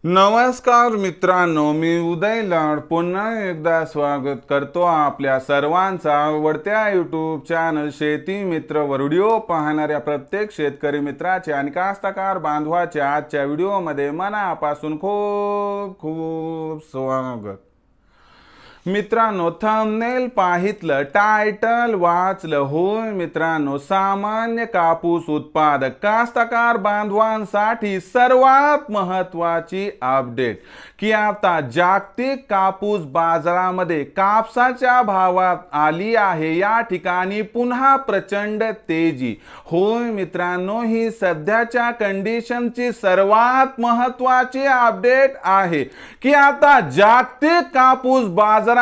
नमस्कार मित्रांनो, मी उदय लाड पुन्हा एकदा स्वागत करतो आपल्या सर्वांचा आवडत्या यूट्यूब चॅनल शेती मित्र वर व्हिडिओ पाहणाऱ्या प्रत्येक शेतकरी मित्राचे आणि कास्तकार बांधवाचे आजच्या व्हिडिओमध्ये मनापासून खूप खूप स्वागत। मित्रांनो, थंबनेल पाहितलं, टायटल वाचलं, होय मित्रांनो, सामान्य कापूस उत्पादक कास्तकार बांधवांसाठी सर्वात महत्त्वाची अपडेट की आता जागतिक कापूस बाजारामध्ये कापसाच्या भावात आली आहे। या ठिकाणी पुन्हा प्रचंड तेजी। होय मित्रांनो, ही सध्याच्या कंडिशनची सर्वात महत्त्वाची अपडेट आहे की आता जागतिक कापूस बाजारामध्ये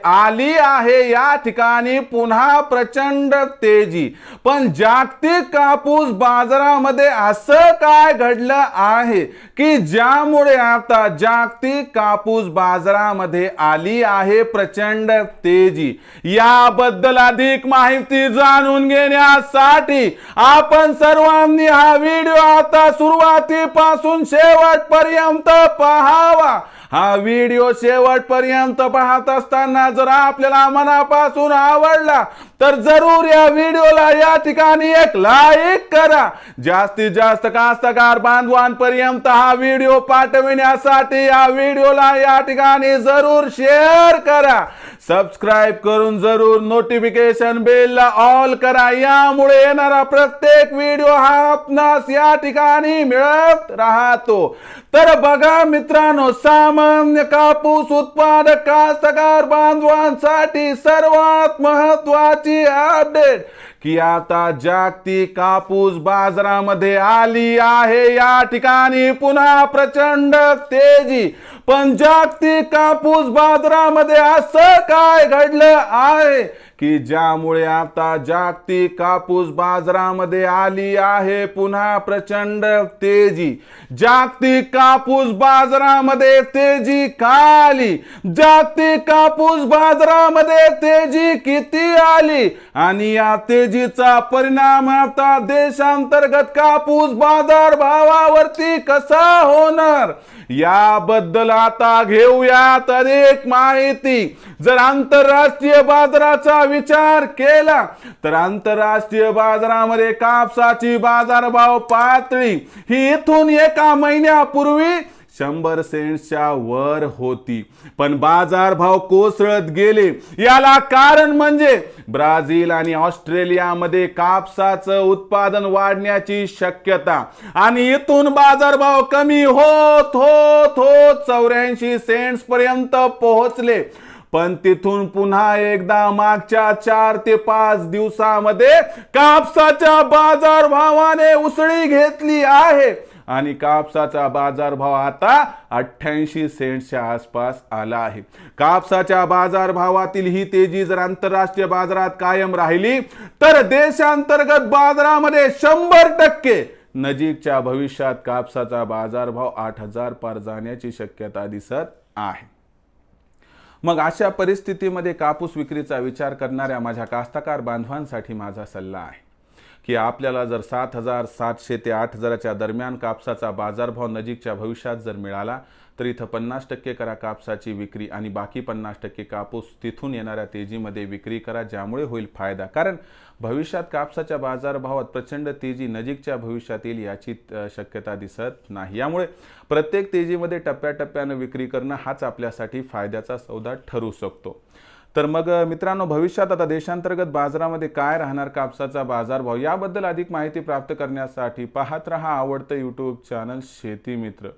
आली आहे। या ठिकाणी पुन्हा प्रचंड तेजी। पण जागतिक कापूस बाजारामध्ये असं काय घडलं आहे की ज्यामुळे आता जागतिक कापूस बाजारामध्ये आली आहे प्रचंड तेजी? याबद्दल अधिक माहिती जाणून घेण्यासाठी आपण सर्वांनी हा व्हिडिओ आता सुरुवातीपासून शेवटपर्यंत पाहावा। हा व्हिडिओ शेवटपर्यंत पाहत असताना जर आपल्याला मनापासून आवडला तर जरूर या व्हिडिओला या ठिकाणी एक लाईक करा। जास्तीत जास्त कास्तकार बांधवांपर्यंत हा व्हिडिओ पाठविण्यासाठी या व्हिडिओला या ठिकाणी जरूर शेअर करा। सबस्क्राइब करून जरूर नोटिफिकेशन बेलला ऑल करा। यामुळे येणारा प्रत्येक व्हिडिओ हा आपणास या ठिकाणी मिळत राहतो। तर बघा मित्रांनो, सामान्य कापूस उत्पादक कास्तकार बांधवांसाठी सर्वात महत्त्वाची अपडेट की आता जागतिक कापूस बाजारामध्ये आली आहे। या ठिकाणी पुन्हा प्रचंड तेजी। पण जागतिक कापूस बाजारामध्ये असं काय घडलं आहे की ज्यामुळे आता जागतिक कापूस बाजारामध्ये आली आहे पुन्हा प्रचंड तेजी? जागतिक कापूस बाजारामध्ये तेजी का आली? जागतिक कापूस बाजारामध्ये तेजी किती आली आणि या तेजीचा परिणाम आता देशांतर्गत कापूस बाजार भावावरती कसा होणार याबद्दल आता घेऊयात अधिक माहिती। जर आंतरराष्ट्रीय बाजाराचा विचार केला तर आंतरराष्ट्रीय बाजारामध्ये कापसाची बाजारभाव पातळी ही इथून एका महिन्यापूर्वी 100 सेंट्सच्या वर होती, पण बाजारभाव कोसळत गेले। याला कारण म्हणजे ब्राझील आणि ऑस्ट्रेलियामध्ये कापसाचं उत्पादन वाढण्याची शक्यता आणि इथून बाजारभाव कमी होत 84 सेंट्स पर्यंत पोहोचले। पण तिथून पुन्हा एकदा मागच्या 4 ते 5 दिवसामध्ये कापसाच्या बाजारभावाने उसळी घेतली आहे आणि कापसाचा बाजारभाव आता 88 सेंट्सच्या आसपास आला आहे। कापसाच्या बाजारभावातील ही तेजी जर आंतरराष्ट्रीय बाजारात कायम राहिली तर देशांतर्गत बाजारामध्ये 100% नजीकच्या भविष्यात कापसाचा बाजारभाव 8000 पार जाण्याची शक्यता दिसत आहे। मग अशा परिस्थितीमध्ये कापूस विक्रीचा विचार करणाऱ्या माझ्या कास्तकार बांधवांसाठी माझा सल्ला आहे की आपल्याला जर 7700 ते 8000च्या दरम्यान कापसाचा बाजारभाव नजीकच्या भविष्यात जर मिळाला तर इथं 50% करा कापसाची विक्री आणि बाकी 50% कापूस तिथून येणाऱ्या तेजीमध्ये विक्री करा, ज्यामुळे होईल फायदा। कारण भविष्यात कापसाच्या बाजारभावात प्रचंड तेजी नजीकच्या भविष्यात येईल याची शक्यता दिसत नाही। यामुळे प्रत्येक तेजीमध्ये टप्प्याटप्प्याने विक्री करणं हाच आपल्यासाठी फायद्याचा सौदा ठरू शकतो। तर मग मित्रांनो, भविष्यात आता देशांतर्गत बाजारामध्ये काय राहणार कापसाचा बाजारभाव याबद्दल अधिक माहिती प्राप्त करण्यासाठी पाहत रहा आवडतं यूट्यूब चॅनल शेती मित्र।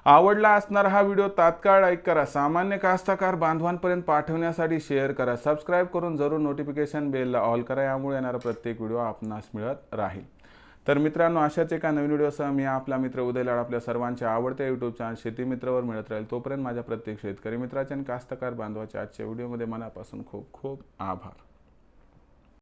आवडला असणारा हा व्हिडिओ तात्काळ लाईक करा, सामान्य कास्तकार बांधवांपर्यंत पाठवण्यासाठी शेअर करा, सबस्क्राइब करून जरूर नोटिफिकेशन बेलला ऑल करा। यामुळे येणारा प्रत्येक व्हिडिओ आपणास मिळत राहील। तर मित्रांनो, अशाच एका नवीन व्हिडिओसह मी आपला मित्र उदय लाड आपल्या सर्वांच्या आवडत्या यूट्यूब चॅनल शेती मित्रवर मिळत राहील। तोपर्यंत माझ्या प्रत्येक शेतकरी मित्राच्या आणि कास्तकार बांधवाच्या आजच्या व्हिडिओमध्ये मनापासून खूप खूप आभार।